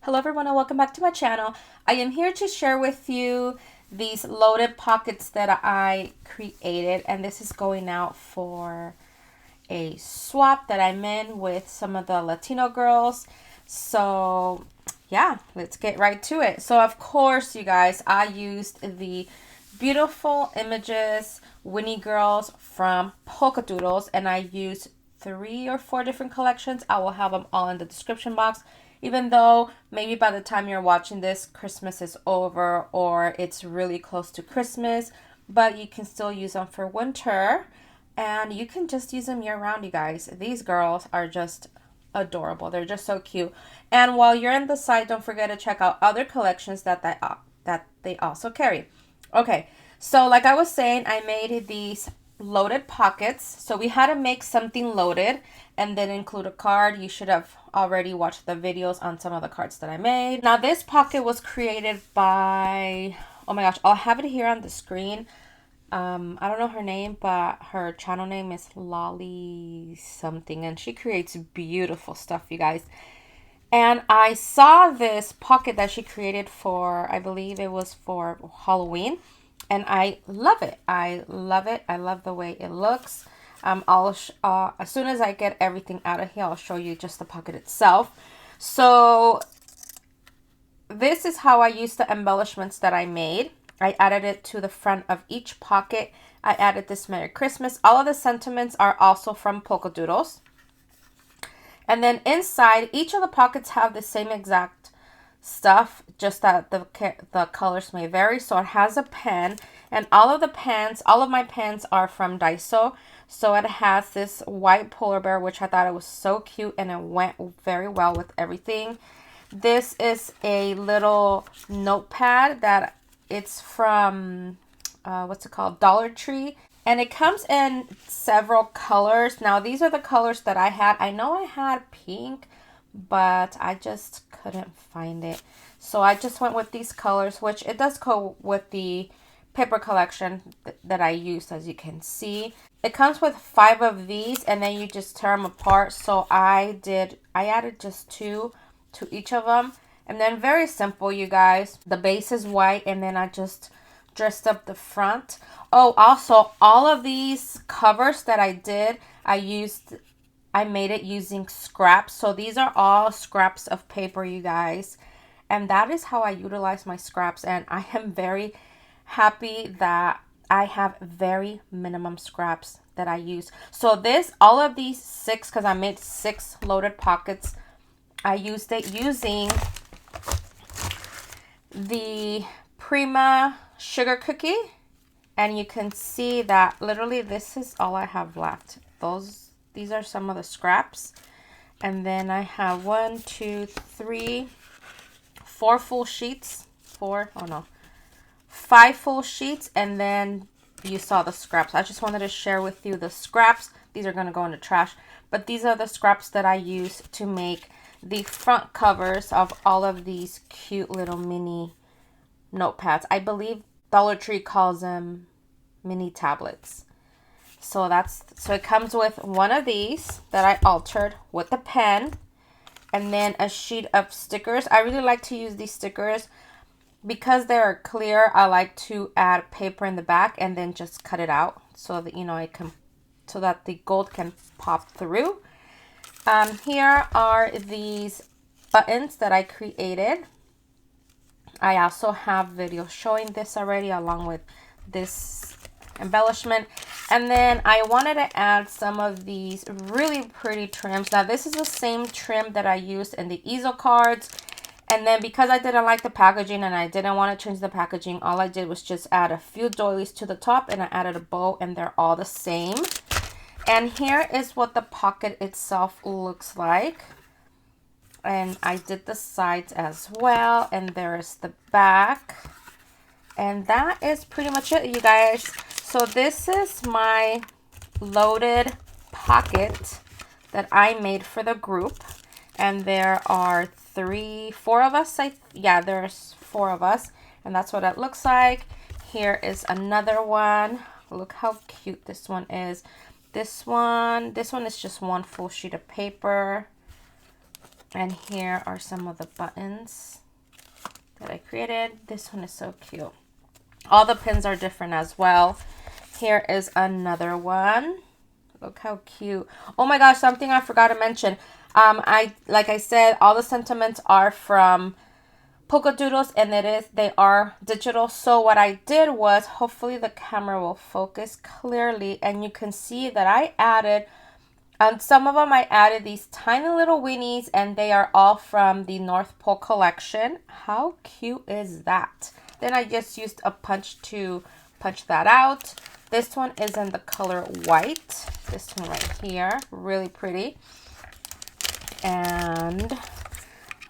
Hello everyone and welcome back to my channel. I am here to share with you these loaded pockets that I created, and this is going out for a swap that I'm in with some of the Latino girls. So yeah, let's get right to it. So of course, you guys, I used the beautiful images Winnie girls from Polkadoodles, and I used 3 or 4 different collections. I will have them all in the description box. Even though maybe by the time you're watching this, Christmas is over or it's really close to Christmas, but you can still use them for winter, and you can just use them year round, you guys. These girls are just adorable. They're just so cute. And while you're in the site, don't forget to check out other collections that they also carry. Okay, so like I was saying, I made these loaded pockets. So we had to make something loaded and then include a card. You should have already watched the videos on some of the cards that I made. Now this pocket was created by, oh my gosh, I'll have it here on the screen. I don't know her name, but her channel name is Lolly something, and she creates beautiful stuff, you guys. And I saw this pocket that she created for, I believe it was for Halloween, and I love it. I love it. I love the way it looks. As soon as I get everything out of here, I'll show you just the pocket itself. So this is how I used the embellishments that I made. I added it to the front of each pocket. I added this Merry Christmas. All of the sentiments are also from Polkadoodles. And then inside, each of the pockets have the same exact stuff, just that the colors may vary. So it has a pen, and all of my pens are from Daiso. So it has this white polar bear, which I thought it was so cute, and it went very well with everything. This is a little notepad that it's from what's it called, Dollar Tree, and it comes in several colors. Now these are the colors that I had. I know I had pink, but I just couldn't find it. So I just went with these colors, which it does go with the paper collection that I used, as you can see. It comes with 5 of these, and then you just tear them apart. So I added just 2 to each of them. And then very simple, you guys. The base is white, and then I just dressed up the front. Oh, also, all of these covers that I did, I made it using scraps. So these are all scraps of paper, you guys. And that is how I utilize my scraps. And I am very happy that I have very minimum scraps that I use. So all of these 6, because I made 6 loaded pockets, I used it using the Prima sugar cookie. And you can see that literally this is all I have left. These are some of the scraps. And then I have 1, 2, 3, 4 full sheets. 5 full sheets. And then you saw the scraps. I just wanted to share with you the scraps. These are going to go in the trash. But these are the scraps that I use to make the front covers of all of these cute little mini notepads. I believe Dollar Tree calls them mini tablets. So it comes with 1 of these that I altered with a pen, and then a sheet of stickers. I really like to use these stickers because they're clear. I like to add paper in the back and then just cut it out so that so that the gold can pop through. Here are these buttons that I created. I also have videos showing this already, along with this embellishment. And then I wanted to add some of these really pretty trims. Now this is the same trim that I used in the easel cards. And then because I didn't like the packaging and I didn't want to change the packaging, all I did was just add a few doilies to the top, and I added a bow, and they're all the same. And here is what the pocket itself looks like. And I did the sides as well, and there's the back. And that is pretty much it, you guys. So this is my loaded pocket that I made for the group. And there are 4 of us. There's 4 of us. And that's what it looks like. Here is another one. Look how cute this one is. This one is just 1 full sheet of paper. And here are some of the buttons that I created. This one is so cute. All the pins are different as well. Here is another one. Look how cute. Oh my gosh, something I forgot to mention. Like I said, all the sentiments are from Polkadoodles, and they are digital. So what I did was, hopefully the camera will focus clearly, and you can see that I added, on some of them I added these tiny little Winnies, and they are all from the North Pole collection. How cute is that? Then I just used a punch to punch that out. This one is in the color white. This one right here, really pretty. And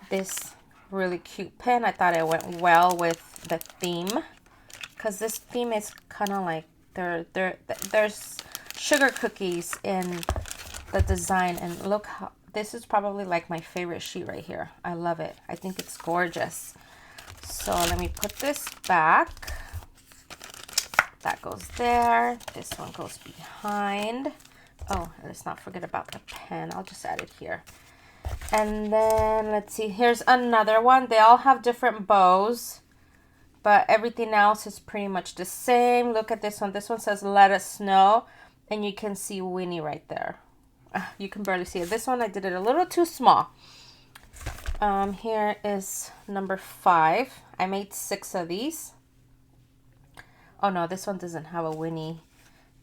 this really cute pin. I thought it went well with the theme, because this theme is kind of like there's sugar cookies in the design. And look how this is probably like my favorite sheet right here. I love it. I think it's gorgeous. So let me put this back. That goes there. This one goes behind. Oh, and let's not forget about the pen. I'll just add it here. And then let's see, here's another one. They all have different bows, but everything else is pretty much the same. Look at this one. This one says "Let Us Know," and you can see Winnie right there. You can barely see it. This one I did it a little too small. Here is number 5. I made 6 of these. Oh no, this one doesn't have a Winnie.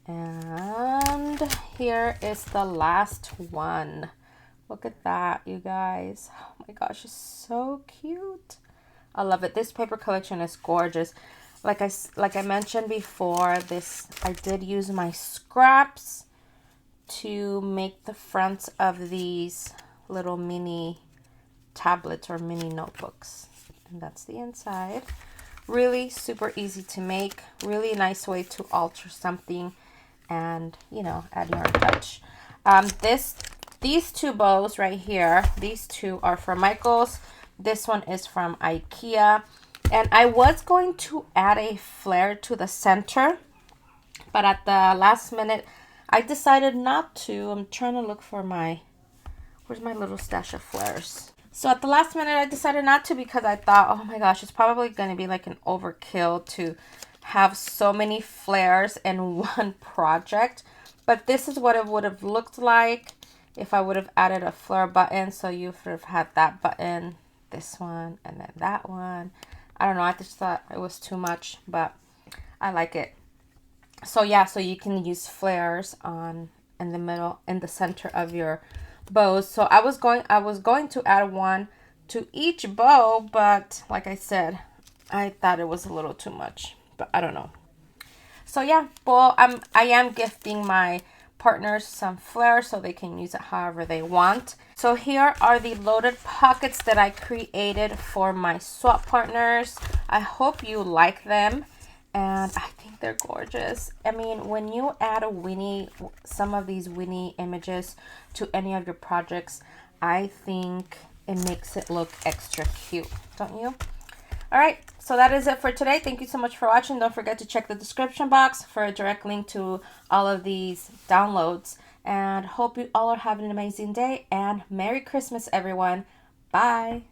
And here is the last one. Look at that, you guys. Oh my gosh, it's so cute. I love it. This paper collection is gorgeous. Like I mentioned before, I did use my scraps to make the fronts of these little mini tablets or mini notebooks. And that's the inside. Really super easy to make. Really nice way to alter something and, you know, add your touch. These 2 bows right here, these 2 are from Michaels. This one is from IKEA. And I was going to add a flare to the center, but at the last minute, I decided not to. I'm trying to look for where's my little stash of flares? So at the last minute, I decided not to, because I thought, oh my gosh, it's probably going to be like an overkill to have so many flares in one project. But this is what it would have looked like if I would have added a flare button. So you would have had that button, this one, and then that one. I don't know. I just thought it was too much, but I like it. So yeah, so you can use flares in the middle, in the center of your bows. So I was going to add one to each bow, but like I said, I thought it was a little too much, but I don't know. So yeah, well, I am gifting my partners some flair so they can use it however they want. So here are the loaded pockets that I created for my swap partners. I hope you like them, and I think they're gorgeous. I mean, when you add some of these Winnie images to any of your projects, I think it makes it look extra cute, don't you? All right, so that is it for today. Thank you so much for watching. Don't forget to check the description box for a direct link to all of these downloads. And hope you all are having an amazing day. And Merry Christmas, everyone. Bye.